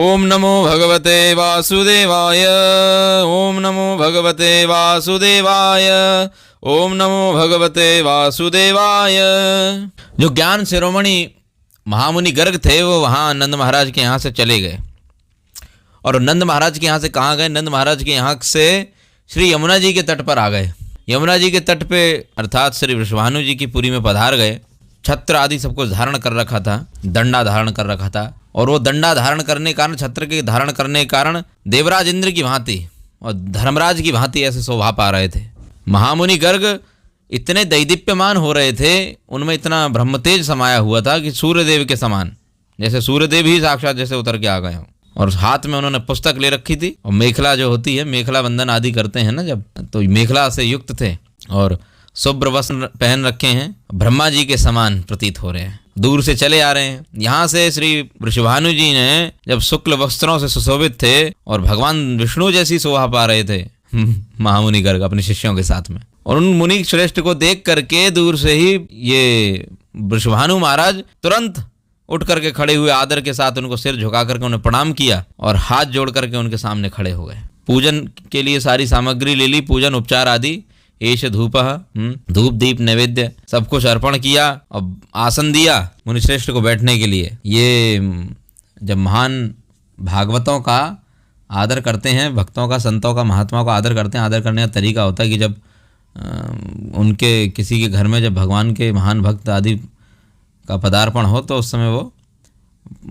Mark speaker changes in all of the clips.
Speaker 1: ओम नमो भगवते वासुदेवाय। ओम नमो भगवते वासुदेवाय। ओम नमो भगवते वासुदेवाय। जो ज्ञान शिरोमणि महामुनि गर्ग थे वो वहाँ नंद महाराज के यहाँ से चले गए। और नंद महाराज के यहाँ से कहाँ गए? नंद महाराज के यहाँ से श्री यमुना जी के तट पर आ गए। यमुना जी के तट पे अर्थात श्री वृषभानु जी की पुरी में पधार गए। छत्र आदि सब कुछ धारण कर रखा था, दंडा धारण कर रखा था। और वो दंडा धारण करने के कारण, छत्र के धारण करने के कारण देवराज इंद्र की भांति और धर्मराज की भांति ऐसे शोभा पा रहे थे। महामुनि गर्ग इतने दैदीप्यमान हो रहे थे, उनमें इतना ब्रह्मतेज समाया हुआ था कि सूर्यदेव के समान, जैसे सूर्यदेव ही साक्षात जैसे उतर के आ गए हों। और हाथ में उन्होंने पुस्तक ले रखी थी और मेखला जो होती है, मेखला बंधन आदि करते हैं ना जब, तो मेखला से युक्त थे और शुभ्र वस्त्र पहन रखे हैं, ब्रह्मा जी के समान प्रतीत हो रहे हैं। दूर से चले आ रहे हैं। यहाँ से श्री वृषभानु जी ने जब शुक्ल वस्त्रों से सुशोभित थे और भगवान विष्णु जैसी शोभा पा रहे थे महामुनि गर्ग अपने शिष्यों के साथ में। और उन मुनि श्रेष्ठ को देख करके दूर से ही ये वृषभानु महाराज तुरंत उठ करके खड़े हुए, आदर के साथ उनको सिर झुका करके उन्हें प्रणाम किया और हाथ जोड़ करके उनके सामने खड़े हो गए। पूजन के लिए सारी सामग्री ले ली, पूजन उपचार आदि, एष धूप, धूप दीप नैवेद्य सब कुछ अर्पण किया और आसन दिया मुनिश्रेष्ठ को बैठने के लिए। ये जब महान भागवतों का आदर करते हैं, भक्तों का, संतों का, महात्माओं का आदर करते हैं, आदर करने का तरीका होता है कि जब उनके किसी के घर में जब भगवान के महान भक्त आदि का पदार्पण हो तो उस समय वो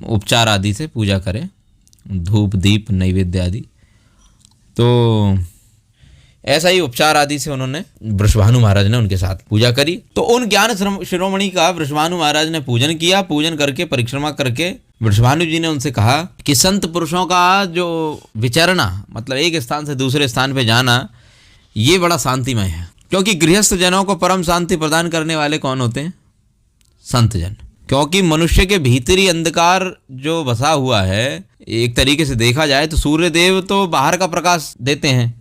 Speaker 1: उपचार आदि से पूजा करें, धूप दीप नैवेद्य आदि। तो ऐसा ही उपचार आदि से उन्होंने वृषभानु महाराज ने उनके साथ पूजा करी। तो उन ज्ञान शिरोमणि का वृषभानु महाराज ने पूजन किया। पूजन करके, परिक्रमा करके वृषभानु जी ने उनसे कहा कि संत पुरुषों का जो विचरना, मतलब एक स्थान से दूसरे स्थान पे जाना, ये बड़ा शांतिमय है। क्योंकि गृहस्थ जनों को परम शांति प्रदान करने वाले कौन होते हैं? संत जन। क्योंकि मनुष्य के भीतरी अंधकार जो बसा हुआ है, एक तरीके से देखा जाए तो सूर्यदेव तो बाहर का प्रकाश देते हैं,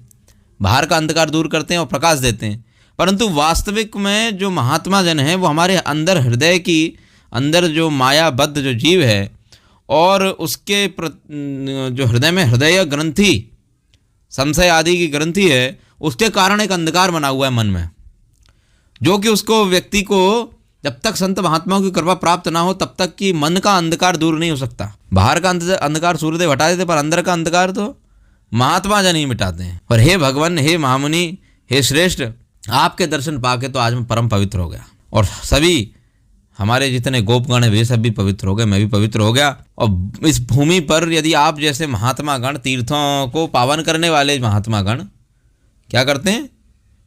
Speaker 1: बाहर का अंधकार दूर करते हैं और प्रकाश देते हैं, परंतु वास्तविक में जो महात्मा जन है वो हमारे अंदर, हृदय की अंदर जो मायाबद्ध जो जीव है और उसके जो हृदय में हृदय ग्रंथि, संशय आदि की ग्रंथि है, उसके कारण एक अंधकार बना हुआ है मन में, जो कि उसको व्यक्ति को जब तक संत महात्माओं की कृपा प्राप्त ना हो तब तक कि मन का अंधकार दूर नहीं हो सकता। बाहर का अंधकार सूर्यदेव हटा देते, पर अंदर का अंधकार तो महात्मा जन ही मिटाते हैं। और हे भगवान, हे महामुनि, हे श्रेष्ठ, आपके दर्शन पाके तो आज मैं परम पवित्र हो गया और सभी हमारे जितने गोपगण हैं वे सब भी पवित्र हो गए, मैं भी पवित्र हो गया। और इस भूमि पर यदि आप जैसे महात्मा गण, तीर्थों को पावन करने वाले महात्मा गण क्या करते हैं?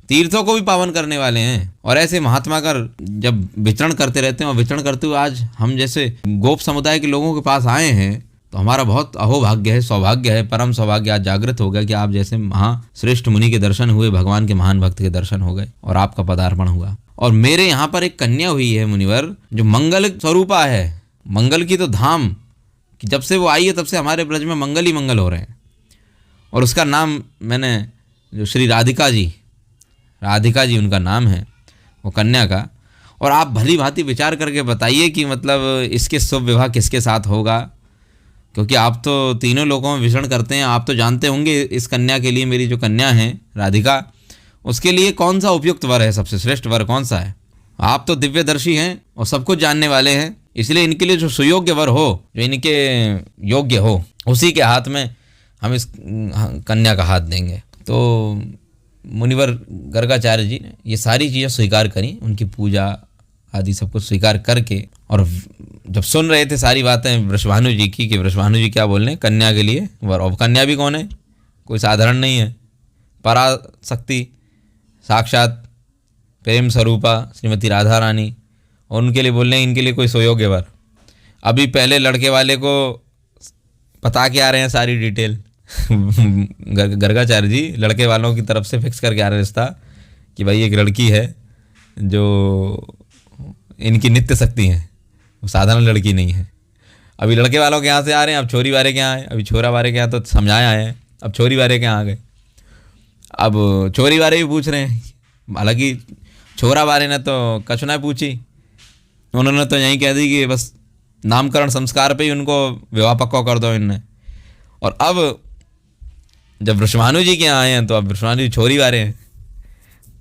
Speaker 1: तीर्थों को भी पावन करने वाले हैं। और ऐसे महात्मा का जब विचरण करते रहते हैं और विचरण करते हुए आज हम जैसे गोप समुदाय के लोगों के पास आए हैं तो हमारा बहुत अहोभाग्य है, सौभाग्य है, परम सौभाग्य आज जागृत हो गया कि आप जैसे श्रेष्ठ मुनि के दर्शन हुए, भगवान के महान भक्त के दर्शन हो गए और आपका पदार्पण हुआ। और मेरे यहाँ पर एक कन्या हुई है मुनिवर, जो मंगल स्वरूपा है, मंगल की तो धाम कि जब से वो आई है तब से हमारे ब्रज में मंगल ही मंगल हो रहे हैं। और उसका नाम मैंने जो श्री राधिका जी उनका नाम है वो कन्या का। और आप भली भांति विचार करके बताइए कि मतलब इसके शुभ विवाह किसके साथ होगा, क्योंकि आप तो तीनों लोगों में विचरण करते हैं, आप तो जानते होंगे इस कन्या के लिए, मेरी जो कन्या है राधिका, उसके लिए कौन सा उपयुक्त वर है, सबसे श्रेष्ठ वर कौन सा है। आप तो दिव्यदर्शी हैं और सब कुछ जानने वाले हैं, इसलिए इनके लिए जो सुयोग्य वर हो, जो इनके योग्य हो, उसी के हाथ में हम इस कन्या का हाथ देंगे। तो मुनिवर गर्गाचार्य जी ने ये सारी चीज़ें स्वीकार करी, उनकी पूजा आदि सब कुछ स्वीकार करके। और जब सुन रहे थे सारी बातें वृषभानु जी की कि वृषभानु जी क्या बोल रहे हैं कन्या के लिए वर, और कन्या भी कौन है? कोई साधारण नहीं है, पराशक्ति साक्षात प्रेम स्वरूपा श्रीमती राधा रानी। और उनके लिए बोल रहे हैं इनके लिए कोई सुयोग्य वर। अभी पहले लड़के वाले को बता के आ रहे हैं सारी डिटेल गर्गाचार्य जी, लड़के वालों की तरफ से फिक्स करके आ रहे रिश्ता कि भाई एक लड़की है जो इनकी नित्य शक्ति है, वो साधारण लड़की नहीं है। अभी लड़के वालों के यहाँ से आ रहे हैं, अब छोरी वाले के यहाँ आए, अभी छोरा वाले के यहाँ तो समझाया है, अब छोरी वाले के यहाँ आ गए। अब छोरी वाले भी पूछ रहे हैं, हालांकि छोरा वाले ने तो कछु ना पूछी, उन्होंने तो यहीं कह दी कि बस नामकरण संस्कार पे ही उनको विवाह पक्का कर दो इनने। और अब जब वृषभानु जी के यहाँ आए हैं तो अब वृषभानु जी छोरी वाले हैं,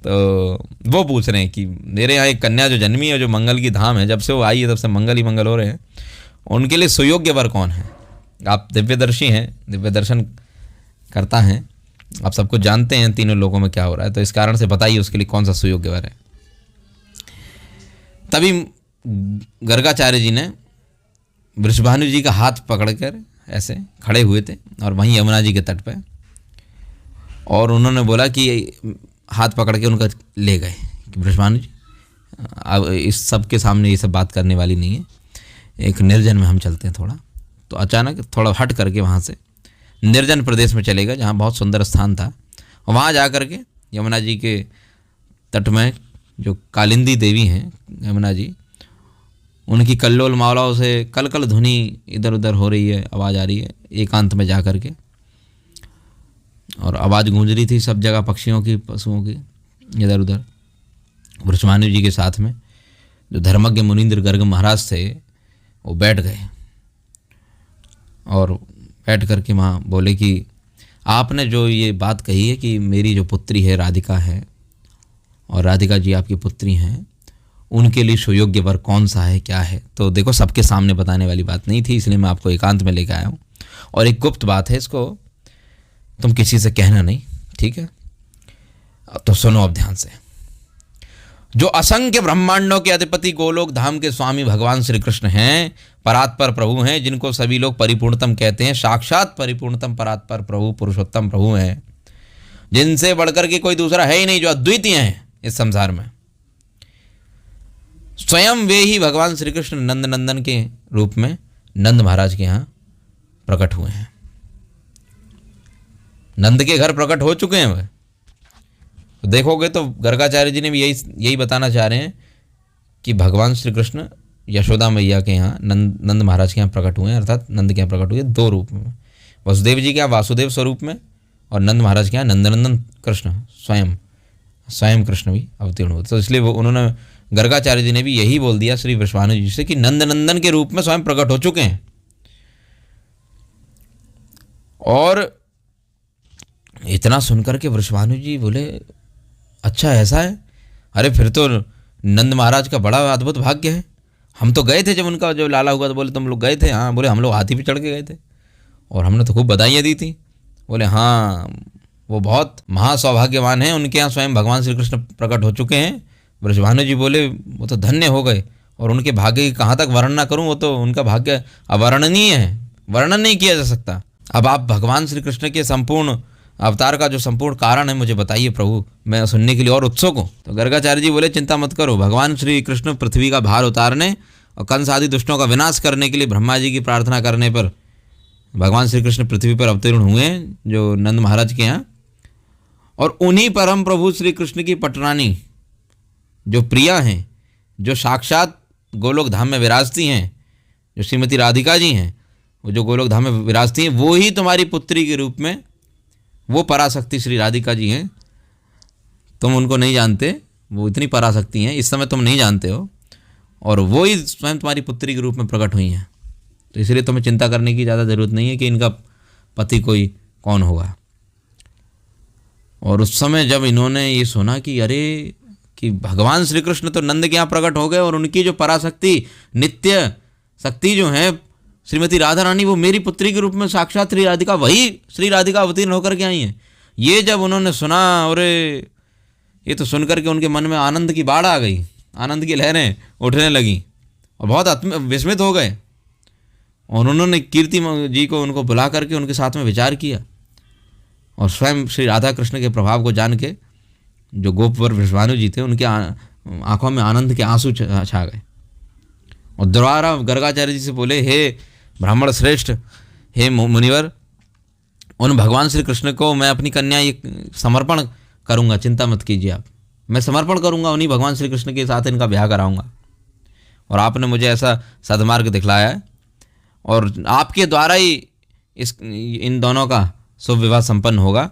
Speaker 1: तो वो पूछ रहे हैं कि मेरे यहाँ एक कन्या जो जन्मी है, जो मंगल की धाम है, जब से वो आई है तब से मंगल ही मंगल हो रहे हैं, उनके लिए सुयोग्य वर कौन है? आप दिव्यदर्शी हैं, दिव्य दर्शन करता हैं, आप सब कुछ जानते हैं तीनों लोगों में क्या हो रहा है, तो इस कारण से बताइए उसके लिए कौन सा सुयोग्य वर है। तभी गर्गाचार्य जी ने वृषभानु जी का हाथ पकड़कर ऐसे खड़े हुए थे और वहीं यमुना जी के तट पे, और उन्होंने बोला कि हाथ पकड़ के उनका ले गए कि वृषभानु जी अब इस सब के सामने ये सब बात करने वाली नहीं है, एक निर्जन में हम चलते हैं थोड़ा। तो अचानक थोड़ा हट करके वहाँ से निर्जन प्रदेश में चले गए जहाँ बहुत सुंदर स्थान था। वहाँ जा कर के यमुना जी के तट में जो कालिंदी देवी हैं यमुना जी, उनकी कल्लोल मालाओं से कल कल ध्वनि इधर उधर हो रही है, आवाज़ आ रही है एकांत में जा कर के, और आवाज़ गूंज रही थी सब जगह, पक्षियों की, पशुओं की, इधर उधर। वृषभानु जी के साथ में जो धर्मज्ञ मुनीन्द्र गर्ग महाराज थे वो बैठ गए, और बैठ कर के वहाँ बोले कि आपने जो ये बात कही है कि मेरी जो पुत्री है राधिका है, और राधिका जी आपकी पुत्री हैं, उनके लिए सुयोग्य वर कौन सा है, क्या है? तो देखो सबके सामने बताने वाली बात नहीं थी, इसलिए मैं आपको एकांत में लेकर आया हूँ, और एक गुप्त बात है, इसको तुम किसी से कहना नहीं, ठीक है? तो सुनो अब ध्यान से। जो असंख्य ब्रह्मांडों के अधिपति गोलोक धाम के स्वामी भगवान श्री कृष्ण हैं, परात्पर प्रभु हैं, जिनको सभी लोग परिपूर्णतम कहते हैं, साक्षात परिपूर्णतम परात्पर प्रभु पुरुषोत्तम प्रभु हैं, जिनसे बढ़कर के कोई दूसरा है ही नहीं, जो अद्वितीय हैं इस संसार में। स्वयं वे ही भगवान श्री कृष्ण नंद नंदन के रूप में नंद महाराज के यहाँ प्रकट हुए हैं। नंद के घर प्रकट हो चुके हैं वह। तो देखोगे तो गर्गाचार्य जी ने भी यही बताना चाह रहे हैं कि भगवान श्री कृष्ण यशोदा मैया के यहाँ नंद महाराज के यहाँ प्रकट हुए हैं, अर्थात नंद के यहाँ प्रकट हुए दो रूप में, वसुदेव जी के यहाँ वासुदेव स्वरूप में, और नंद महाराज के यहाँ नंदनंदन कृष्ण स्वयं कृष्ण भी अवतीर्ण हुए। तो इसलिए वो उन्होंने गर्गाचार्य जी ने भी यही बोल दिया श्री वृषभानु जी से कि नंदनंदन के रूप में स्वयं प्रकट हो चुके हैं। और इतना सुनकर के वृषभानु जी बोले अच्छा ऐसा है, अरे फिर तो नंद महाराज का बड़ा अद्भुत भाग्य है, हम तो गए थे जब उनका जो लाला हुआ तो बोले तुम लोग गए थे? हाँ। बोले हम लोग हाथी पे चढ़ के गए थे और हमने तो खूब बधाइयाँ दी थी। बोले हाँ वो बहुत महासौभाग्यवान हैं, उनके यहाँ स्वयं भगवान श्री कृष्ण प्रकट हो चुके हैं। वृषभानु जी बोले वो तो धन्य हो गए, और उनके भाग्य की कहाँ तक वर्णना करूँ, वो तो उनका भाग्य अवर्णनीय है, वर्णन नहीं किया जा सकता। अब आप भगवान श्री कृष्ण के संपूर्ण अवतार का जो संपूर्ण कारण है मुझे बताइए प्रभु, मैं सुनने के लिए और उत्सुक हूँ। तो गर्गाचार्य जी बोले चिंता मत करो, भगवान श्री कृष्ण पृथ्वी का भार उतारने और कंस आदि दुष्टों का विनाश करने के लिए ब्रह्मा जी की प्रार्थना करने पर भगवान श्री कृष्ण पृथ्वी पर अवतीर्ण हुए हैं जो नंद महाराज के यहाँ। और उन्हीं परम प्रभु श्री कृष्ण की पटरानी जो प्रिया हैं, जो साक्षात गोलोक धाम में विराजती हैं, जो श्रीमती राधिका जी हैं, वो जो गोलोक धाम में विराजती हैं, वो ही तुम्हारी पुत्री के रूप में वो पराशक्ति श्री राधिका जी हैं। तुम उनको नहीं जानते, वो इतनी पराशक्ति हैं, इस समय तुम नहीं जानते हो, और वो ही स्वयं तुम्हारी पुत्री के रूप में प्रकट हुई हैं। तो इसलिए तुम्हें चिंता करने की ज़्यादा ज़रूरत नहीं है कि इनका पति कोई कौन होगा। और उस समय जब इन्होंने ये सुना कि अरे कि भगवान श्री कृष्ण तो नंद के यहाँ प्रकट हो गए, और उनकी जो पराशक्ति नित्य शक्ति जो है श्रीमती राधा रानी, वो मेरी पुत्री के रूप में साक्षात श्री राधिका, वही श्री राधिका अवतीर्ण होकर के आई हैं। ये जब उन्होंने सुना, और ये तो सुनकर के उनके मन में आनंद की बाढ़ आ गई, आनंद की लहरें उठने लगी, और बहुत विस्मित हो गए। और उन्होंने कीर्ति जी को उनको बुला करके उनके साथ में विचार किया, और स्वयं श्री राधा कृष्ण के प्रभाव को जान के जो गोपवर वृषभानु जी थे उनके आंखों में आनंद के आंसू छा गए। और दोबारा गर्गाचार्य जी से बोले हे ब्राह्मण श्रेष्ठ, हे मुनिवर, उन भगवान श्री कृष्ण को मैं अपनी कन्या ये समर्पण करूँगा, चिंता मत कीजिए आप, मैं समर्पण करूँगा, उन्हीं भगवान श्री कृष्ण के साथ इनका ब्याह कराऊँगा। और आपने मुझे ऐसा सद्मार्ग दिखलाया है, और आपके द्वारा ही इन दोनों का शुभ विवाह संपन्न होगा,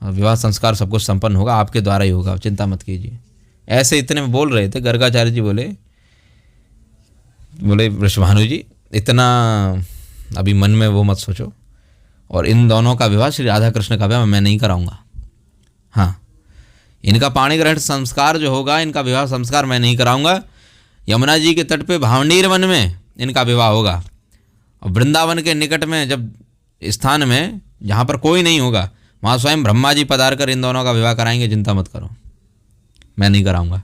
Speaker 1: विवाह संस्कार सब कुछ संपन्न होगा, आपके द्वारा ही होगा, चिंता मत कीजिए। ऐसे इतने में बोल रहे थे, गर्गाचार्य जी बोले वृषभानु जी इतना अभी मन में वो मत सोचो, और इन दोनों का विवाह, श्री राधा कृष्ण का विवाह मैं नहीं कराऊंगा। हाँ, इनका पाणी ग्रहण संस्कार जो होगा, इनका विवाह संस्कार मैं नहीं कराऊंगा। यमुना जी के तट पे भावनीर वन में इनका विवाह होगा, और वृंदावन के निकट में जब स्थान में जहाँ पर कोई नहीं होगा, वहाँ स्वयं ब्रह्मा जी पधार कर इन दोनों का विवाह कराएंगे। चिंता मत करो, मैं नहीं कराऊंगा।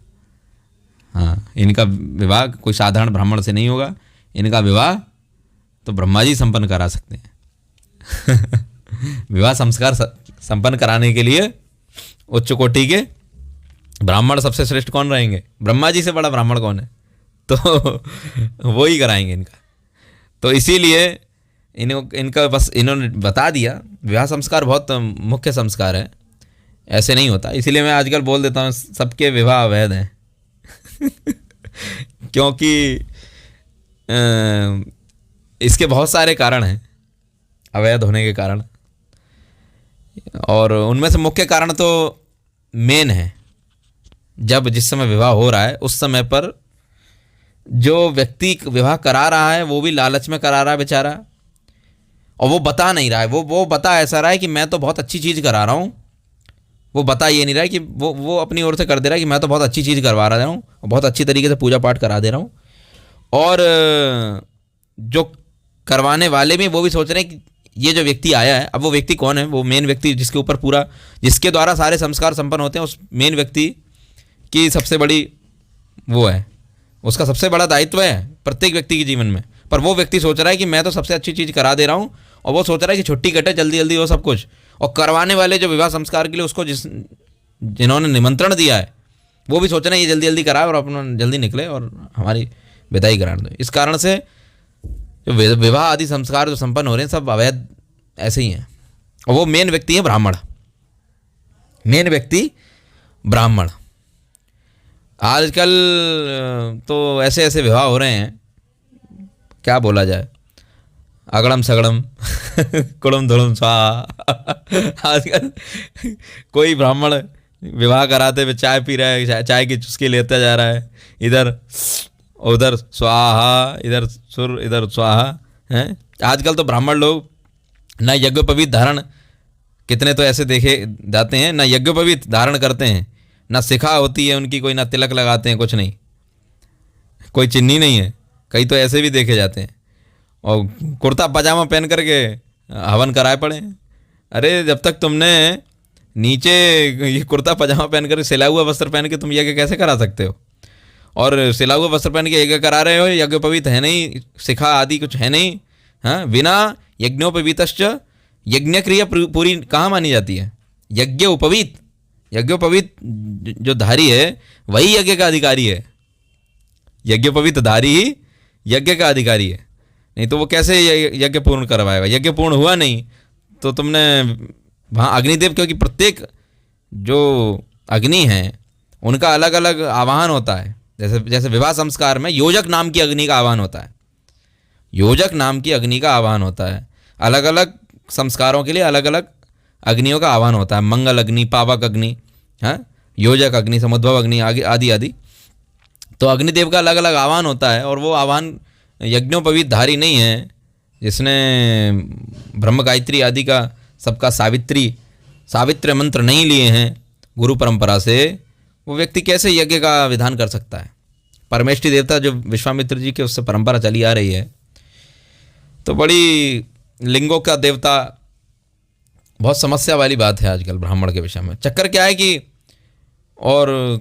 Speaker 1: हाँ, इनका विवाह कोई साधारण ब्राह्मण से नहीं होगा, इनका विवाह तो ब्रह्मा जी संपन्न करा सकते हैं। विवाह संस्कार संपन्न कराने के लिए उच्च कोटि के ब्राह्मण सबसे श्रेष्ठ कौन रहेंगे? ब्रह्मा जी से बड़ा ब्राह्मण कौन है? तो वो ही कराएंगे इनका। तो इसीलिए इनका बस इन्होंने बता दिया, विवाह संस्कार बहुत मुख्य संस्कार है, ऐसे नहीं होता। इसीलिए मैं आजकल बोल देता हूँ सबके विवाह अवैध हैं। क्योंकि इसके बहुत सारे कारण हैं अवैध होने के कारण, और उनमें से मुख्य कारण तो मेन है, जब जिस समय विवाह हो रहा है उस समय पर जो व्यक्ति विवाह करा रहा है वो भी लालच में करा रहा है बेचारा, और वो बता नहीं रहा है। वो बता ऐसा रहा है कि मैं तो बहुत अच्छी चीज़ करा रहा हूँ, वो बता ये नहीं रहा है कि वो अपनी ओर से कर दे रहा है कि मैं तो बहुत अच्छी चीज़ करवा रहा हूँ, बहुत अच्छी तरीके से पूजा पाठ करा दे रहा हूँ। और जो करवाने वाले भी वो भी सोच रहे हैं कि ये जो व्यक्ति आया है, अब वो व्यक्ति कौन है? वो मेन व्यक्ति जिसके ऊपर पूरा, जिसके द्वारा सारे संस्कार संपन्न होते हैं, उस मेन व्यक्ति की सबसे बड़ी वो है, उसका सबसे बड़ा दायित्व है प्रत्येक व्यक्ति के जीवन में। पर वो व्यक्ति सोच रहा है कि मैं तो सबसे अच्छी चीज़ करा दे रहा हूँ, और वो सोच रहा है कि छुट्टी कटे, जल्दी जल्दी हो सब कुछ। और करवाने वाले जो विवाह संस्कार के लिए उसको जिन्होंने निमंत्रण दिया है, वो भी सोच रहे हैं ये जल्दी जल्दी कराए और अपना जल्दी निकले और हमारी विदाई करा दो। इस कारण से जो विवाह आदि संस्कार जो संपन्न हो रहे हैं सब अवैध ऐसे ही हैं। और वो मेन व्यक्ति है ब्राह्मण, मेन व्यक्ति ब्राह्मण। आजकल तो ऐसे ऐसे विवाह हो रहे हैं, क्या बोला जाए, अगड़म सगड़म कुड़म धुड़म स्वाहा। आजकल कोई ब्राह्मण विवाह कराते हुए चाय पी रहा है, चाय की चुस्की लेता जा रहा है, इधर उधर स्वाहा, इधर सुर इधर स्वाहा हैं। आजकल तो ब्राह्मण लोग न यज्ञोपवीत धारण, कितने तो ऐसे देखे जाते हैं, न यज्ञोपवीत धारण करते हैं, ना शिखा होती है उनकी कोई, ना तिलक लगाते हैं, कुछ नहीं, कोई चिन्नी नहीं है। कई तो ऐसे भी देखे जाते हैं, और कुर्ता पजामा पहन करके हवन कराए पड़े। अरे जब तक तुमने नीचे ये कुर्ता पजामा पहन कर सिला हुआ वस्त्र पहन के तुम यज्ञ कैसे करा सकते हो? और सिला हुआ वस्त्र पहन के यज्ञ करा रहे हो, यज्ञोपवीत है नहीं, शिखा आदि कुछ है नहीं। हाँ, बिना यज्ञोपवीतश्च यज्ञ क्रिया पूरी कहाँ मानी जाती है? यज्ञोपवीत, यज्ञोपवीत जो धारी है वही यज्ञ का अधिकारी है। यज्ञोपवीत धारी ही यज्ञ का अधिकारी है, नहीं तो वो कैसे यज्ञ पूर्ण करवाएगा? यज्ञ पूर्ण हुआ नहीं तो तुमने वहाँ अग्निदेव, क्योंकि प्रत्येक जो अग्नि है उनका अलग अलग आवाहन होता है। जैसे जैसे विवाह संस्कार में योजक नाम की अग्नि का आवाहन होता है, योजक नाम की अग्नि का आवाहन होता है। अलग अलग संस्कारों के लिए अलग अलग अग्नियों का आह्वान होता है, मंगल अग्नि, पावक अग्नि, हाँ, योजक अग्नि, समुद्भव अग्नि आदि आदि। तो अग्निदेव का अलग अलग आह्वान होता है, और वो आह्वान यज्ञोपवीत धारी नहीं है, जिसने ब्रह्म गायत्री आदि का सबका सावित्र मंत्र नहीं लिए हैं गुरु परंपरा से, वो व्यक्ति कैसे यज्ञ का विधान कर सकता है? परमेष्ठी देवता जो विश्वामित्र जी के उससे परंपरा चली आ रही है, तो बड़ी लिंगों का देवता, बहुत समस्या वाली बात है आजकल ब्राह्मण के विषय में। चक्कर क्या है कि, और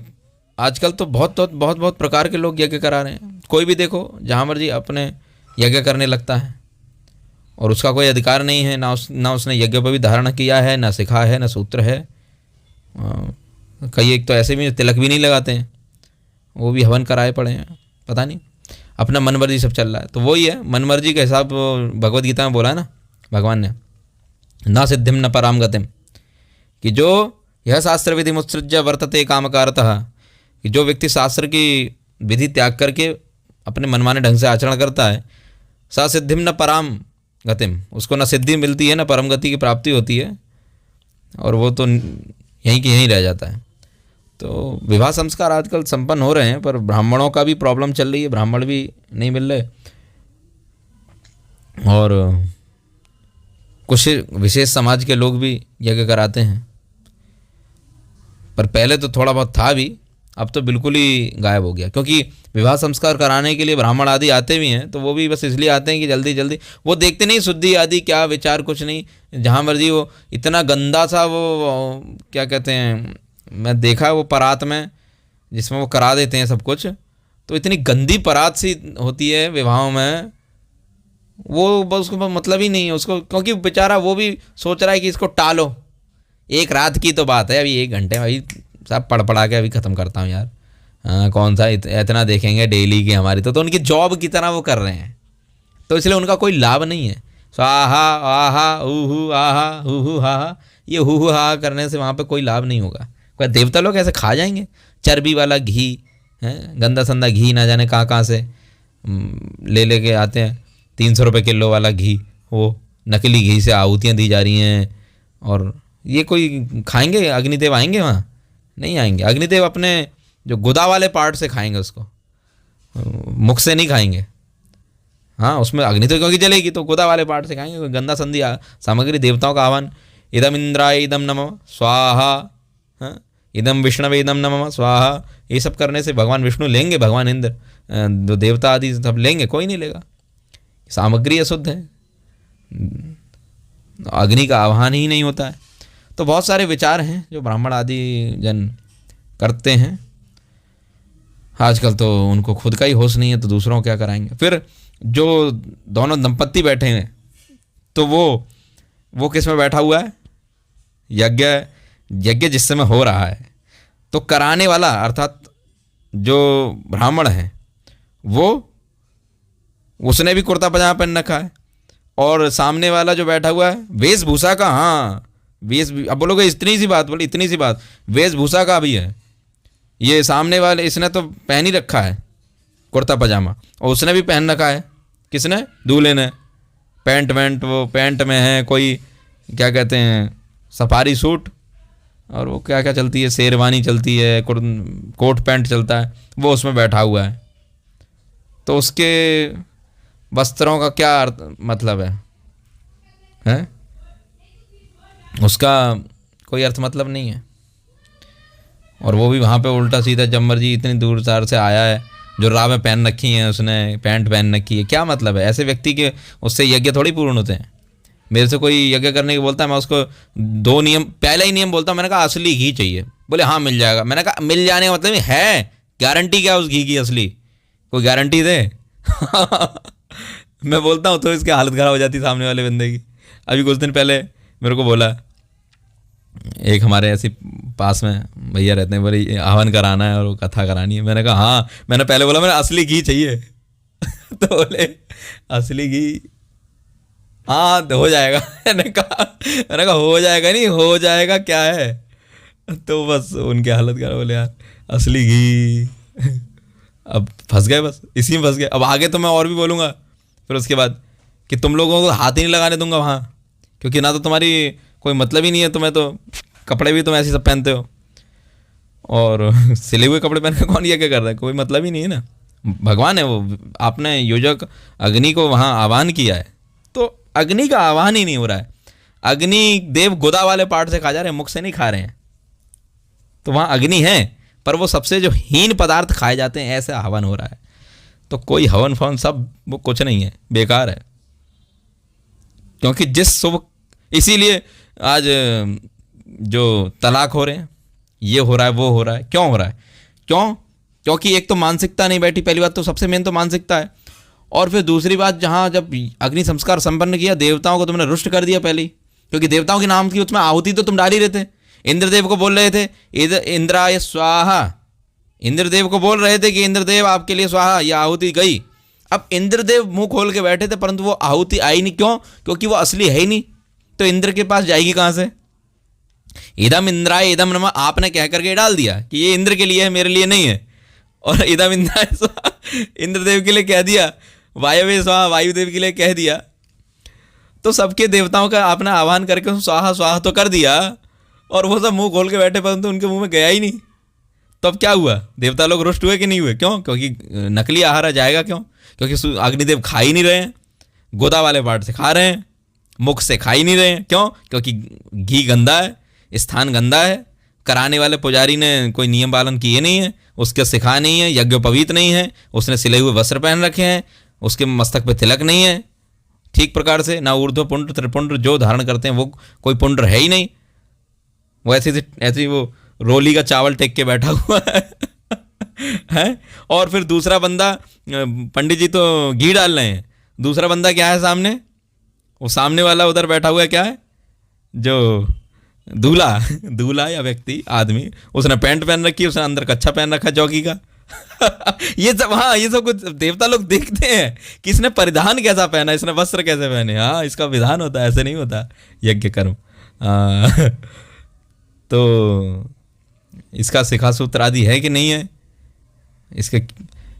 Speaker 1: आजकल तो बहुत प्रकार के लोग यज्ञ करा रहे हैं। कोई भी देखो जहाँ मर्जी अपने यज्ञ करने लगता है, और उसका कोई अधिकार नहीं है, ना उसने यज्ञ पर भी धारण किया है, ना सिखा है, ना सूत्र है। कई एक तो ऐसे भी तिलक भी नहीं लगाते हैं, वो भी हवन कराए पड़े हैं, पता नहीं, अपना मनमर्जी सब चल रहा है। तो वही है, मनमर्जी का हिसाब भगवद गीता में बोला है ना भगवान ने, न सिद्धिम न पराम गतिम, कि जो यह शास्त्र विधि मुत्सृज्य वर्तते कामकारतः, कि जो व्यक्ति शास्त्र की विधि त्याग करके अपने मनमाने ढंग से आचरण करता है, सा सिद्धिम न पराम गतिम, उसको न सिद्धि मिलती है न परम गति की प्राप्ति होती है, और वो तो यहीं की यहीं रह जाता है। तो विवाह संस्कार आजकल संपन्न हो रहे हैं, पर ब्राह्मणों का भी प्रॉब्लम चल रही है, ब्राह्मण भी नहीं मिल रहे। और कुछ विशेष समाज के लोग भी यज्ञ कराते हैं, पर पहले तो थोड़ा बहुत था भी, अब तो बिल्कुल ही गायब हो गया। क्योंकि विवाह संस्कार कराने के लिए ब्राह्मण आदि आते भी हैं, तो वो भी बस इसलिए आते हैं कि जल्दी जल्दी, वो देखते नहीं शुद्धि आदि क्या विचार, कुछ नहीं, जहाँ मर्जी वो इतना गंदा सा वो क्या कहते हैं, मैं देखा वो परात में जिसमें वो करा देते हैं सब कुछ, तो इतनी गंदी परात सी होती है विवाहों में, वो बस उसको मतलब ही नहीं है उसको, क्योंकि बेचारा वो भी सोच रहा है कि इसको टालो, एक रात की तो बात है, अभी 1 घंटे में अभी सब पढ़ पढ़ा के अभी ख़त्म करता हूँ यार। हाँ, कौन सा इतना देखेंगे डेली की हमारी, तो उनकी जॉब की तरह वो कर रहे हैं, तो इसलिए उनका कोई लाभ नहीं है। स्वाहा आहा हु आहा हु हा, ये हु हा करने से वहाँ पे कोई लाभ नहीं होगा। कोई देवता लोग ऐसे खा जाएंगे चर्बी वाला घी, हैं गंदा संदा घी, ना जाने कहाँ से ले लेके आते हैं, 300 रुपये किलो वाला घी, वो नकली घी से आहुतियाँ दी जा रही हैं, और ये कोई खाएंगे? अग्निदेव आएंगे वहाँ? नहीं आएंगे। अग्निदेव अपने जो गुदा वाले पार्ट से खाएंगे उसको, मुख से नहीं खाएंगे। हाँ, उसमें अग्नि तो क्योंकि जलेगी, तो गुदा वाले पार्ट से खाएंगे। कोई गंदा संधि सामग्री, देवताओं का आह्वान, इदम इंद्राय इदम नमः स्वाहा, हाँ, इदम विष्णवे इदम नमः स्वाहा, ये सब करने से भगवान विष्णु लेंगे, भगवान इंद्र, देवता आदि सब लेंगे, कोई नहीं लेगा। सामग्री अशुद्ध है, अग्नि का आह्वान ही नहीं होता है। तो बहुत सारे विचार हैं जो ब्राह्मण आदि जन करते हैं। आजकल तो उनको खुद का ही होश नहीं है, तो दूसरों को क्या कराएंगे। फिर जो दोनों दंपत्ति बैठे हैं, तो वो किस में बैठा हुआ है? यज्ञ जिस समय हो रहा है, तो कराने वाला अर्थात जो ब्राह्मण है उसने भी कुर्ता पजामा पहन रखा है, और सामने वाला जो बैठा हुआ है वेशभूषा का, हाँ अब बोलोगे इतनी सी बात, बोले इतनी सी बात, वेशभूषा का भी है। ये सामने वाले इसने तो पहन ही रखा है कुर्ता पजामा, और उसने भी पहन रखा है, किसने? दूल्हे ने। पैंट वैंट, वो पैंट में है, कोई क्या कहते हैं सफारी सूट, और वो क्या क्या चलती है, शेरवानी चलती है, कोट पैंट चलता है, वो उसमें बैठा हुआ है। तो उसके वस्त्रों का क्या मतलब है? उसका कोई अर्थ मतलब नहीं है। और वो भी वहाँ पे उल्टा सीधा जब मर्जी इतनी दूर तार से आया है, जो रावें पहन रखी हैं, उसने पैंट पहन रखी है, क्या मतलब है? ऐसे व्यक्ति के उससे यज्ञ थोड़ी पूर्ण होते हैं। मेरे से कोई यज्ञ करने को बोलता है, मैं उसको 2 नियम, पहला ही नियम बोलता हूँ, मैंने कहा असली घी चाहिए। बोले हाँ मिल जाएगा। मैंने कहा मिल जाने का मतलब है, गारंटी क्या उस घी की असली? कोई गारंटी दे। मैं बोलता हूँ तो इसकी हालत ख़राब हो जाती सामने वाले बंदे की। अभी कुछ दिन पहले मेरे को बोला एक हमारे ऐसे पास में भैया रहते हैं, बोले हवन कराना है और वो कथा करानी है। मैंने कहा हाँ, मैंने पहले बोला मैंने असली घी चाहिए। तो बोले असली घी, हाँ हो जाएगा। मैंने कहा हो जाएगा नहीं, हो जाएगा क्या है। तो बस उनकी हालत खराब, बोले यार असली घी। अब फंस गए, बस इसी में फंस गए। अब आगे तो मैं और भी बोलूँगा फिर उसके बाद कि तुम लोगों को हाथ ही नहीं लगाने दूंगा वहाँ, क्योंकि ना तो तुम्हारी कोई मतलब ही नहीं है, तुम्हें तो कपड़े भी तुम ऐसे सब पहनते हो, और सिले हुए कपड़े पहन के कौन ये क्या कर रहा है? कोई मतलब ही नहीं है ना। भगवान है वो, आपने योजक अग्नि को वहाँ आह्वान किया है, तो अग्नि का आह्वान ही नहीं हो रहा है। अग्नि देव गोदा वाले पार्ट से खा जा रहे हैं, मुख से नहीं खा रहे हैं। तो वहाँ अग्नि है, पर वो सबसे जो हीन पदार्थ खाए जाते हैं, ऐसे आह्वान हो रहा है। तो कोई हवन फवन सब वो कुछ नहीं है, बेकार है। क्योंकि जिस शुभ, इसीलिए आज जो तलाक हो रहे हैं, ये हो रहा है, वो हो रहा है, क्यों हो रहा है? क्योंकि एक तो मानसिकता नहीं बैठी, पहली बात तो, सबसे मेन तो मानसिकता है। और फिर दूसरी बात, जहाँ जब अग्नि संस्कार संपन्न किया, देवताओं को तुमने रुष्ट कर दिया पहले ही, क्योंकि देवताओं के नाम की उसमें आहुति तो तुम डाल ही रहे थे। इंद्रदेव को बोल रहे थे इंद्राय स्वाहा, इंद्रदेव को बोल रहे थे कि इंद्रदेव आपके लिए स्वाहा, यह आहुति गई। अब इंद्रदेव मुंह खोल के बैठे थे, परंतु वो आहुति आई नहीं। क्यों? क्योंकि वो असली है ही नहीं, तो इंद्र के पास जाएगी कहाँ से? इदम इंद्राय इदम नमः आपने कह करके डाल दिया कि ये इंद्र के लिए है, मेरे लिए नहीं है। और इदम इंद्राय स्वाहा इंद्रदेव के लिए कह दिया, वायवे स्वाहा वायुदेव के लिए कह दिया। तो सबके देवताओं का आपने आह्वान करके स्वाहा स्वाहा तो कर दिया, और वो सब मुंह खोल के बैठे, परंतु उनके मुंह में गया ही नहीं। तो अब क्या हुआ? देवता लोग रुष्ट हुए कि नहीं हुए? क्यों? क्योंकि नकली आहार जाएगा। क्यों? क्योंकि अग्निदेव खा ही नहीं रहे हैं, गोदा वाले पार्ट से खा रहे हैं। मुख से खा ही नहीं रहे हैं। क्यों? क्योंकि घी गंदा है, स्थान गंदा है, कराने वाले पुजारी ने कोई नियम पालन किए नहीं है, उसके सिखा नहीं है, यज्ञोपवीत नहीं है, उसने सिले हुए वस्त्र पहन रखे हैं, उसके मस्तक पे तिलक नहीं है ठीक प्रकार से, ना ऊर्ध्व पुंड्र त्रिपुंड्र जो धारण करते हैं वो कोई पुंड्र है ही नहीं, वो ऐसी वो रोली का चावल टेक के बैठा हुआ है। और फिर दूसरा बंदा, पंडित जी तो घी डाल रहे हैं, दूसरा बंदा क्या है सामने, वो सामने वाला उधर बैठा हुआ है, क्या है, जो दूल्हा या व्यक्ति आदमी, उसने पैंट पहन रखी है, उसने अंदर कच्छा पहन रखा जॉकी का। ये सब, हाँ, ये सब कुछ देवता लोग देखते हैं कि इसने परिधान कैसा पहना, इसने वस्त्र कैसे पहने। हाँ, इसका विधान होता है, ऐसे नहीं होता यज्ञ कर्म। तो इसका शिखा सूत्र आदि है कि नहीं है, इसके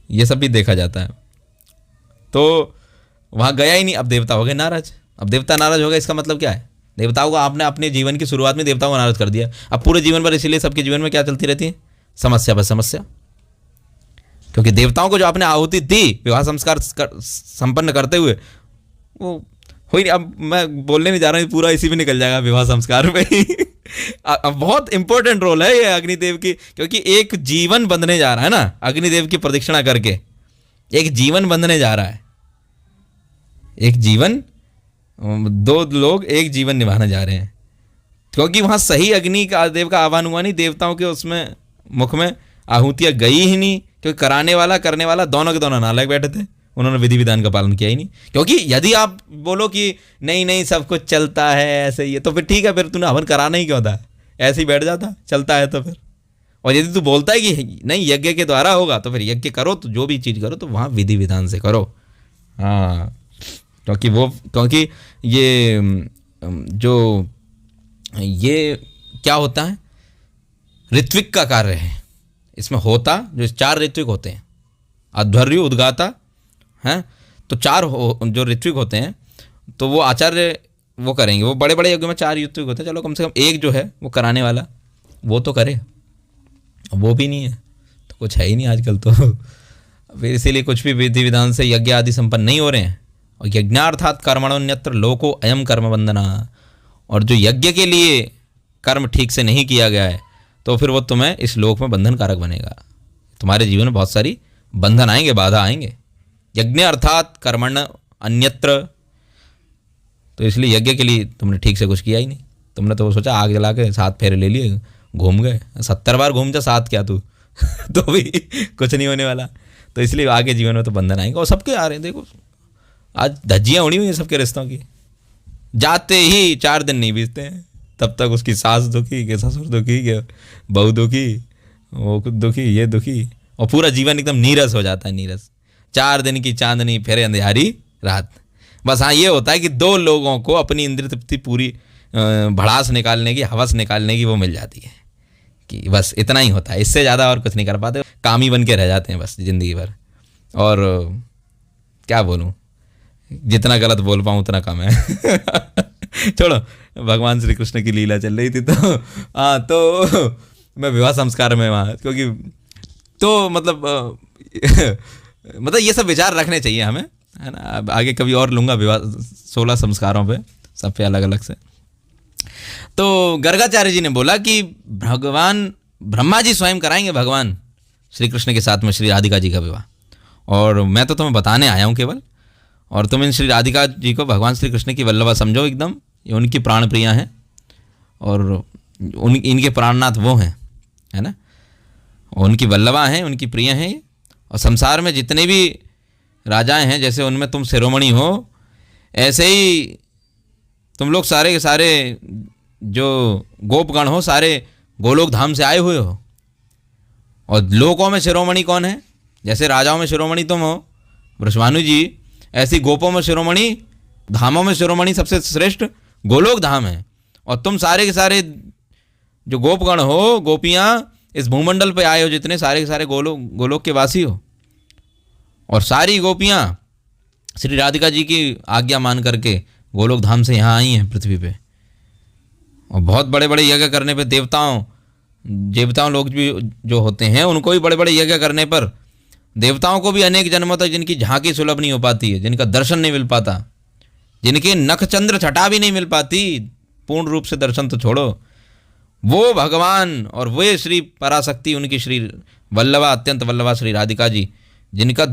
Speaker 1: ये सब भी देखा जाता है। तो वहाँ गया ही नहीं, अब देवता हो गए नाराज। अब देवता नाराज हो गए, इसका मतलब क्या है, देवताओं को आपने अपने जीवन की शुरुआत में देवताओं को नाराज कर दिया, अब पूरे जीवन भर, इसीलिए सबके जीवन में क्या चलती रहती है, समस्या पर समस्या। क्योंकि देवताओं को जो आपने आहुति दी विवाह संस्कार संपन्न करते हुए, वो हो ही नहीं। अब मैं बोलने नहीं जा रहा हूँ, पूरा इसी में निकल जाएगा विवाह संस्कार में ही। बहुत इंपॉर्टेंट रोल है ये अग्निदेव की, क्योंकि एक जीवन बंधने जा रहा है ना, अग्निदेव की प्रदक्षिणा करके एक जीवन बंधने जा रहा है। एक जीवन, दो लोग एक जीवन निभाने जा रहे हैं, क्योंकि वहाँ सही अग्नि का देव का आह्वान हुआ नहीं, देवताओं के उसमें मुख में आहुतियाँ गई ही नहीं, क्योंकि कराने वाला करने वाला दोनों के दोनों नालायक बैठे थे, उन्होंने विधि विधान का पालन किया ही नहीं। क्योंकि यदि आप बोलो कि नहीं नहीं सब कुछ चलता है ऐसे ही है, तो फिर ठीक है, फिर तूने हवन कराना ही क्यों था, ऐसे ही बैठ जाता, चलता है तो फिर। और यदि तू बोलता है कि नहीं यज्ञ के द्वारा होगा, तो फिर यज्ञ करो, तो जो भी चीज़ करो तो वहाँ विधि विधान से करो। हाँ, क्योंकि ये क्या होता है, ऋत्विक का कार्य है इसमें होता, जो 4 ऋत्विक होते हैं, अध्वर्यु, उद्गाता हैं, तो 4 जो ऋत्विक होते हैं, तो वो आचार्य वो करेंगे, वो बड़े बड़े यज्ञ में 4 ऋत्विक होते हैं, चलो कम से कम एक जो है वो कराने वाला वो तो करे, वो भी नहीं है तो कुछ है ही नहीं आजकल तो। फिर इसीलिए कुछ भी विधि विधान से यज्ञ आदि संपन्न नहीं हो रहे हैं। और यज्ञार्थात कर्मणोन्यत्र लोको अयम कर्म बंधना, और जो यज्ञ के लिए कर्म ठीक से नहीं किया गया है, तो फिर वो तुम्हें इस लोक में बंधन कारक बनेगा, तुम्हारे जीवन में बहुत सारी बंधन आएंगे, बाधा आएंगे। यज्ञ अर्थात कर्मण अन्यत्र, तो इसलिए यज्ञ के लिए तुमने ठीक से कुछ किया ही नहीं, तुमने तो सोचा आग जला के 7 फेरे ले लिए, घूम गए, 70 बार घूम जा, 7 क्या तू तो भी कुछ नहीं होने वाला। तो इसलिए आगे जीवन में तो बंधन आएंगे, और सबके आ रहे हैं। देखो आज धज्जियाँ उड़ी हुई हैं सबके रिश्तों की, जाते ही 4 दिन नहीं बीतते हैं, तब तक उसकी सास दुखी, के ससुर दुखी, के बहू दुखी, वो खुद दुखी, ये दुखी, और पूरा जीवन एकदम नीरस हो जाता है, नीरस। 4 दिन की चांदनी फिर अंधियारी रात। बस हाँ, ये होता है कि 2 लोगों को अपनी इंद्रिय तृप्ति पूरी भड़ास निकालने की, हवस निकालने की वो मिल जाती है, कि बस इतना ही होता है, इससे ज़्यादा और कुछ नहीं कर पाते, कामी बन के रह जाते हैं बस ज़िंदगी भर। और क्या बोलूँ, जितना गलत बोल पाऊँ उतना कम है। छोड़ो, भगवान श्री कृष्ण की लीला चल रही थी, तो हाँ, तो मैं विवाह संस्कार में वहाँ, क्योंकि तो मतलब ये सब विचार रखने चाहिए हमें, है ना। अब आगे कभी और लूँगा विवाह 16 संस्कारों पे, सब पे अलग अलग से। तो गर्गाचार्य जी ने बोला कि भगवान ब्रह्मा जी स्वयं कराएंगे भगवान श्री कृष्ण के साथ में श्री राधिका जी का विवाह, और मैं तो तुम्हें बताने आया हूँ केवल, और तुम इन श्री राधिका जी को भगवान श्री कृष्ण की वल्लभा समझो एकदम, ये उनकी प्राण प्रिया हैं, और इनके प्राणनाथ वो हैं, है ना, उनकी वल्लभा हैं, उनकी प्रिय हैं। और संसार में जितने भी राजाएं हैं, जैसे उनमें तुम शिरोमणि हो, ऐसे ही तुम लोग सारे के सारे जो गोपगण हो, सारे गोलोक धाम से आए हुए हो। और लोकों में शिरोमणि कौन है, जैसे राजाओं में शिरोमणि तुम हो वृषभानु जी, ऐसी गोपों में शिरोमणि, धामों में शिरोमणि सबसे श्रेष्ठ गोलोक धाम है। और तुम सारे के सारे जो गोपगण हो, गोपियाँ इस भूमंडल पे आए हो, जितने सारे के सारे गोलोक के वासी हो, और सारी गोपियाँ श्री राधिका जी की आज्ञा मान करके गोलोक धाम से यहाँ आई हैं पृथ्वी पे। और बहुत बड़े बड़े यज्ञ करने पे देवताओं लोग भी जो होते हैं, उनको भी बड़े बड़े यज्ञ करने पर देवताओं को भी अनेक जन्मों तक जिनकी झांकी सुलभ नहीं हो पाती है, जिनका दर्शन नहीं मिल पाता, जिनके नख चंद्र छटा भी नहीं मिल पाती, पूर्ण रूप से दर्शन तो छोड़ो, वो भगवान और वे श्री पराशक्ति, उनकी श्री वल्लभा, अत्यंत वल्लभा श्री राधिका जी, जिनका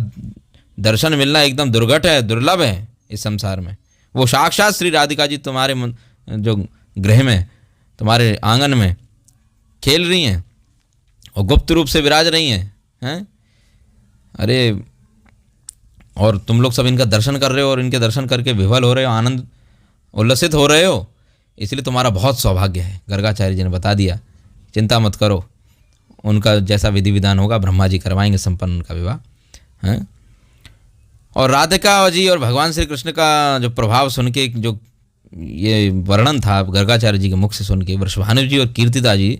Speaker 1: दर्शन मिलना एकदम दुर्घट है, दुर्लभ है इस संसार में। वो साक्षात श्री राधिका जी तुम्हारे जो गृह में, तुम्हारे आंगन में खेल रही हैं और गुप्त रूप से विराज रही हैं। अरे, और तुम लोग सब इनका दर्शन कर रहे हो और इनके दर्शन करके विह्वल हो रहे हो, आनंद उल्लसित हो रहे हो, इसलिए तुम्हारा बहुत सौभाग्य है। गर्गाचार्य जी ने बता दिया, चिंता मत करो, उनका जैसा विधि विधान होगा ब्रह्मा जी करवाएंगे संपन्न उनका विवाह हैं। और राधिका जी और भगवान श्री कृष्ण का जो प्रभाव सुन के, जो ये वर्णन था गर्गाचार्य जी के मुख से सुन के, वृषभानु जी और कीर्तिदा जी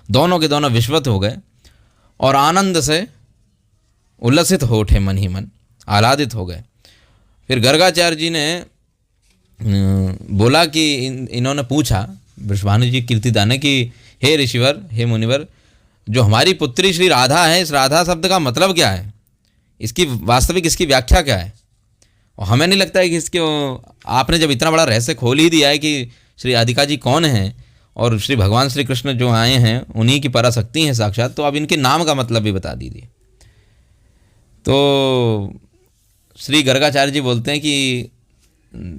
Speaker 1: दोनों के दोनों विश्वत हो गए और आनंद से उल्लसित हो उठे, मन ही मन आह्लादित हो गए। फिर गर्गाचार्य जी ने बोला कि इन्होंने पूछा, वृषभानु जी कीर्तिदा ने, कि हे ऋषिवर, हे मुनिवर, जो हमारी पुत्री श्री राधा है, इस राधा शब्द का मतलब क्या है, इसकी वास्तविक, इसकी व्याख्या क्या है। और हमें नहीं लगता है कि इसके, आपने जब इतना बड़ा रहस्य खोल ही दिया है कि श्री राधिका जी कौन हैं और श्री भगवान श्री कृष्ण जो आए हैं उन्हीं की पराशक्ति हैं साक्षात, तो अब इनके नाम का मतलब भी बता दीजिए। तो श्री गर्गाचार्य जी बोलते हैं कि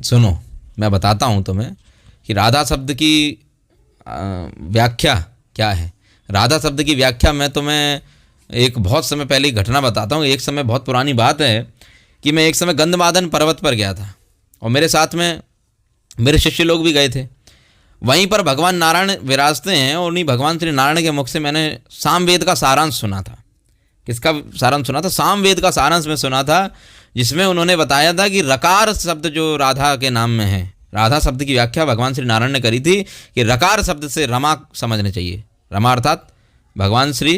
Speaker 1: सुनो, मैं बताता हूँ तुम्हें कि राधा शब्द की व्याख्या क्या है। राधा शब्द की व्याख्या मैं तुम्हें एक बहुत समय पहले घटना बताता हूँ। एक समय, बहुत पुरानी बात है, कि मैं एक समय गंधमादन पर्वत पर गया था और मेरे साथ में मेरे शिष्य लोग भी गए थे। वहीं पर भगवान नारायण विराजते हैं और उन्हीं भगवान श्री नारायण के मुख से मैंने सामवेद का सारांश सुना था। किसका सारांश सुना था? सामवेद का सारांश में सुना था, जिसमें उन्होंने बताया था कि रकार शब्द जो राधा के नाम में है, राधा शब्द की व्याख्या भगवान श्री नारायण ने करी थी कि रकार शब्द से रमा समझने चाहिए। रमा अर्थात भगवान श्री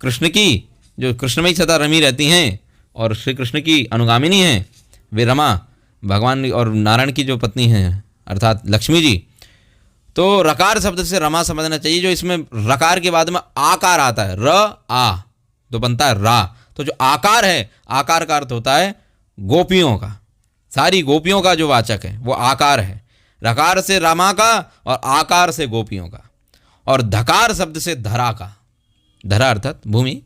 Speaker 1: कृष्ण की, जो कृष्ण में ही सदा रमी रहती हैं और श्री कृष्ण की अनुगामिनी हैं, वे रमा भगवान और नारायण की जो पत्नी हैं अर्थात लक्ष्मी जी। तो रकार शब्द से रमा समझना चाहिए, जो इसमें रकार के बाद में आकार आता है, र आ तो बनता है रा। तो जो आकार है, आकार का अर्थ होता है गोपियों का, सारी गोपियों का जो वाचक है वो आकार है। रकार से रमा का और आकार से गोपियों का। और धकार शब्द से धरा का, धरा अर्थात भूमि,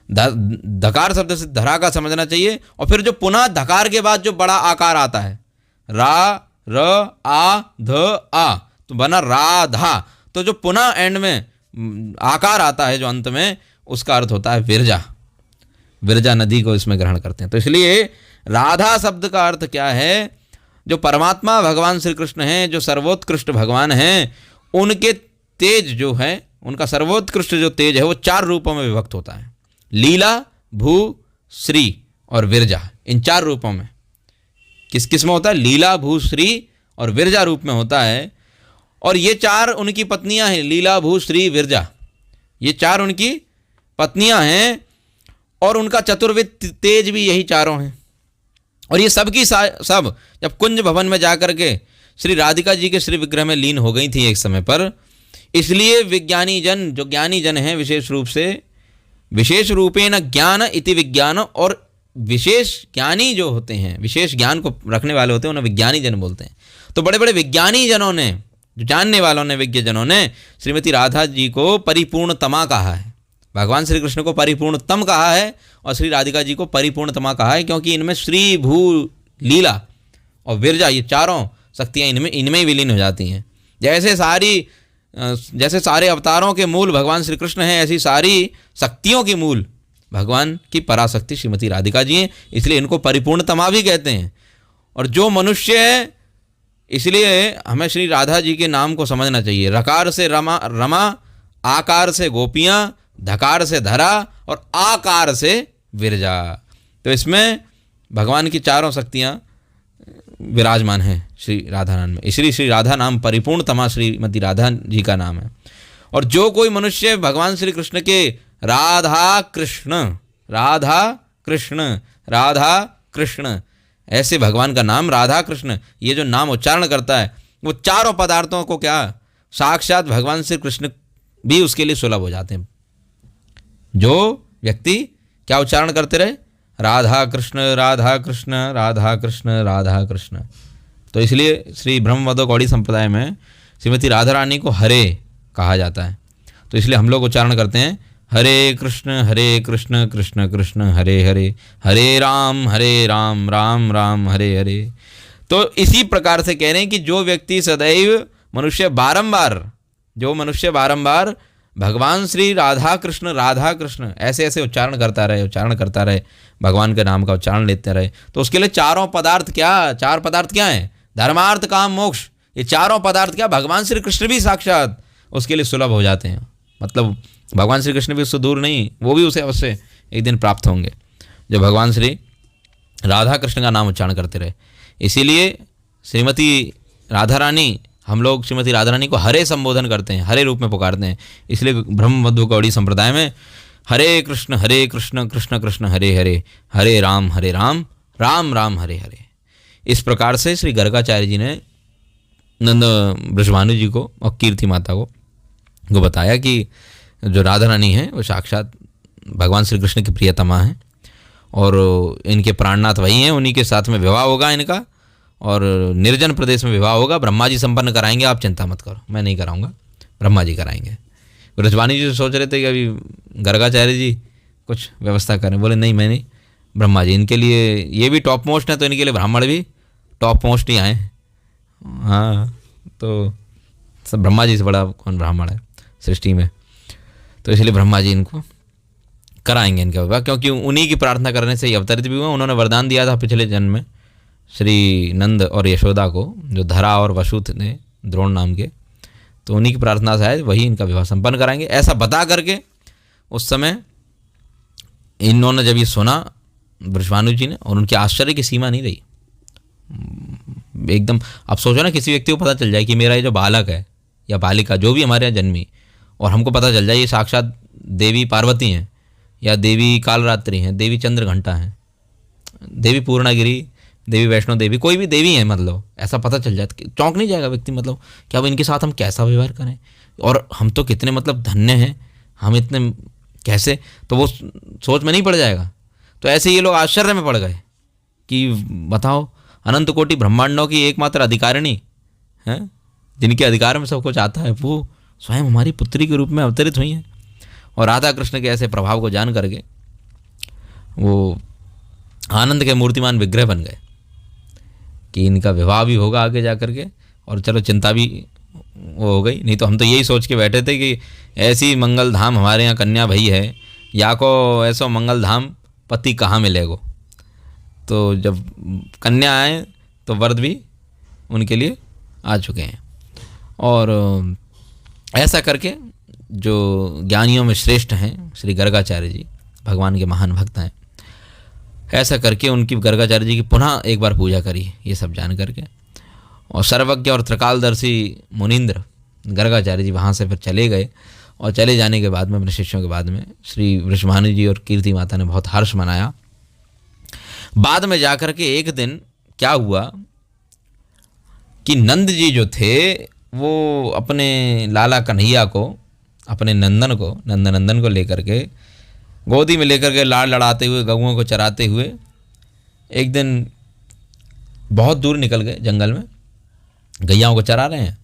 Speaker 1: धकार शब्द से धरा का समझना चाहिए। और फिर जो पुनः धकार के बाद जो बड़ा आकार आता है, रा र आ ध आ, तो बना राधा। तो जो पुनः एंड में आकार आता है जो अंत में, उसका अर्थ होता है विरजा। विरजा नदी को इसमें ग्रहण करते हैं। तो इसलिए राधा शब्द का अर्थ क्या है? जो परमात्मा भगवान श्री कृष्ण हैं, जो सर्वोत्कृष्ट भगवान हैं, उनके तेज जो है, उनका सर्वोत्कृष्ट जो तेज है वो 4 रूपों में विभक्त होता है। लीला, भू, श्री और विरजा, इन 4 रूपों में। किस किस में होता है? लीला, भू, श्री और विरजा रूप में होता है। और ये 4 उनकी पत्नियां हैं, लीला, भू, श्री, विरजा, ये 4 उनकी पत्नियां हैं। और उनका चतुर्विध तेज भी यही 4 हैं। और ये सब की सब जब कुंज भवन में जाकर के श्री राधिका जी के श्री विग्रह में लीन हो गई थी एक समय पर, इसलिए विज्ञानी जन, जो ज्ञानी जन हैं, विशेष रूप से विशेष रूपेण ज्ञान इति विज्ञान, और विशेष ज्ञानी जो होते हैं, विशेष ज्ञान को रखने वाले होते हैं, उन्हें विज्ञानी जन बोलते हैं। तो बड़े बड़े विज्ञानी जनों ने, जो जानने वालों ने, विज्ञ जनों ने श्रीमती राधा जी को परिपूर्णतमा कहा है। भगवान श्री कृष्ण को परिपूर्णतम कहा है और श्री राधिका जी को परिपूर्णतमा कहा है, क्योंकि इनमें श्री, भू, लीला और विरजा, ये 4 शक्तियाँ इनमें ही विलीन हो जाती हैं। जैसे सारे अवतारों के मूल भगवान श्री कृष्ण हैं, ऐसी सारी शक्तियों के मूल भगवान की पराशक्ति श्रीमती राधिका जी हैं। इसलिए इनको परिपूर्णतमा भी कहते हैं। और जो मनुष्य है, इसलिए हमें श्री राधा जी के नाम को समझना चाहिए। रकार से रमा, आकार से गोपियाँ, धकार से धरा और आकार से विरजा। तो इसमें भगवान की 4 शक्तियाँ विराजमान हैं श्री राधा नाम में। इसलिए श्री राधा नाम परिपूर्णतमा श्रीमती राधा जी का नाम है। और जो कोई मनुष्य भगवान श्री कृष्ण के राधा कृष्ण, राधा कृष्ण, राधा कृष्ण, ऐसे भगवान का नाम राधा कृष्ण, ये जो नाम उच्चारण करता है, वो 4 पदार्थों को क्या साक्षात भगवान श्री कृष्ण भी उसके लिए सुलभ हो जाते हैं। जो व्यक्ति क्या उच्चारण करते रहे? राधा कृष्ण, राधा कृष्ण, राधा कृष्ण, राधा कृष्ण, तो इसलिए श्री ब्रह्मवदो गौड़ी संप्रदाय में श्रीमती राधा रानी को हरे कहा जाता है। तो इसलिए हम लोग उच्चारण करते हैं हरे कृष्ण कृष्ण कृष्ण हरे हरे, हरे राम राम राम हरे हरे। तो इसी प्रकार से कह रहे हैं कि जो व्यक्ति सदैव मनुष्य बारंबार भगवान श्री राधा कृष्ण ऐसे उच्चारण करता रहे, भगवान के नाम का उच्चारण लेते रहे, तो उसके लिए चार पदार्थ क्या हैं? धर्मार्थ काम मोक्ष, ये चारों पदार्थ क्या भगवान श्री कृष्ण भी साक्षात उसके लिए सुलभ हो जाते हैं। मतलब भगवान श्री कृष्ण भी उससे दूर नहीं, वो भी उसे अवश्य एक दिन प्राप्त होंगे जो भगवान श्री राधा कृष्ण का नाम उच्चारण करते रहे। इसीलिए श्रीमती राधा रानी, हम लोग श्रीमती राधा रानी को हरे संबोधन करते हैं, हरे रूप में पुकारते हैं। इसलिए ब्रह्मवदो गौड़ी संप्रदाय में हरे कृष्ण कृष्ण कृष्ण हरे हरे, हरे राम राम राम हरे हरे। इस प्रकार से श्री गर्गाचार्य जी ने नंद ब्रजभानु जी को और कीर्ति माता को बताया कि जो राधा रानी है वो साक्षात भगवान श्री कृष्ण की प्रियतमा है और इनके प्राणनाथ वही हैं, उन्हीं के साथ में विवाह होगा इनका और निर्जन प्रदेश में विवाह होगा। ब्रह्मा जी संपन्न कराएंगे, आप चिंता मत करो, मैं नहीं कराऊंगा, ब्रह्मा जी कराएंगे। ब्रजभानु जी सोच रहे थे कि अभी गर्गाचार्य जी कुछ व्यवस्था करें, बोले नहीं मैं नहीं, ब्रह्मा जी इनके लिए ये भी टॉप मोस्ट है, तो इनके लिए ब्राह्मण भी टॉप मोस्ट ही आए। हाँ, तो सब ब्रह्मा जी से बड़ा कौन ब्राह्मण है सृष्टि में, तो इसलिए ब्रह्मा जी इनको कराएंगे इनका विवाह, क्योंकि उन्हीं की प्रार्थना करने से ही अवतरित भी हुआ। उन्होंने वरदान दिया था पिछले जन्म में श्री नंद और यशोदा को, जो धरा और वसु थे द्रोण नाम के, तो उन्हीं की प्रार्थना से आए वही इनका विवाह संपन्न कराएंगे। ऐसा बता करके उस समय इन्होंने जब ये सुना ब्रजभानु जी ने, और उनके आश्चर्य की सीमा नहीं रही एकदम। अब सोचो ना, किसी व्यक्ति को पता चल जाए कि मेरा ये जो बालक है या बालिका जो भी हमारे यहाँ जन्मी, और हमको पता चल जाए ये साक्षात देवी पार्वती हैं या देवी कालरात्रि हैं, देवी चंद्रघंटा हैं, देवी पूर्णागिरी, देवी वैष्णो देवी, कोई भी देवी है, मतलब ऐसा पता चल जाए तो चौंक नहीं जाएगा व्यक्ति, मतलब क्या अब इनके साथ हम कैसा व्यवहार करें, और हम तो कितने मतलब धन्य हैं, हम इतने कैसे, तो वो सोच में नहीं पड़ जाएगा। तो ऐसे ये लोग आश्चर्य में पड़ गए कि बताओ, अनंत कोटि ब्रह्मांडों की एकमात्र अधिकारिणी हैं, जिनके अधिकार में सब कुछ आता है, वो स्वयं हमारी पुत्री के रूप में अवतरित हुई हैं। और राधा कृष्ण के ऐसे प्रभाव को जान करके वो आनंद के मूर्तिमान विग्रह बन गए कि इनका विवाह भी होगा आगे जा करके, और चलो चिंता भी वो हो गई। नहीं तो हम तो यही सोच के बैठे थे कि ऐसी मंगल धाम हमारे यहाँ कन्या भई है, या को ऐसा मंगल धाम पति कहाँ मिलेगो। तो जब कन्या आए तो वरद भी उनके लिए आ चुके हैं। और ऐसा करके जो ज्ञानियों में श्रेष्ठ हैं श्री गर्गाचार्य जी, भगवान के महान भक्त हैं, ऐसा करके उनकी गर्गाचार्य जी की पुनः एक बार पूजा करी, ये सब जान करके। और सर्वज्ञ और त्रिकालदर्शी मुनीन्द्र गर्गाचार्य जी वहाँ से फिर चले गए, और चले जाने के बाद में अपने शिष्यों के बाद में श्री वृषभानु जी और कीर्ति माता ने बहुत हर्ष मनाया। बाद में जाकर के एक दिन क्या हुआ कि नंद जी जो थे वो अपने लाला कन्हैया को, अपने नंदन को लेकर के गोदी में लेकर के लाड़ लड़ाते हुए, गऊओं को चराते हुए एक दिन बहुत दूर निकल गए जंगल में, गैयाओं को चरा रहे हैं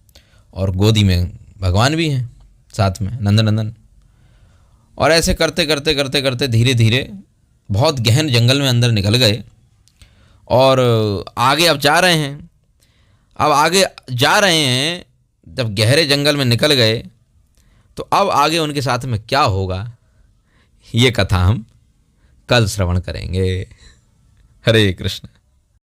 Speaker 1: और गोदी में भगवान भी हैं साथ में नंदन। और ऐसे करते करते करते करते धीरे धीरे बहुत गहन जंगल में अंदर निकल गए, और आगे अब जा रहे हैं। अब आगे जा रहे हैं, जब गहरे जंगल में निकल गए तो अब आगे उनके साथ में क्या होगा, ये कथा हम कल श्रवण करेंगे। हरे कृष्ण।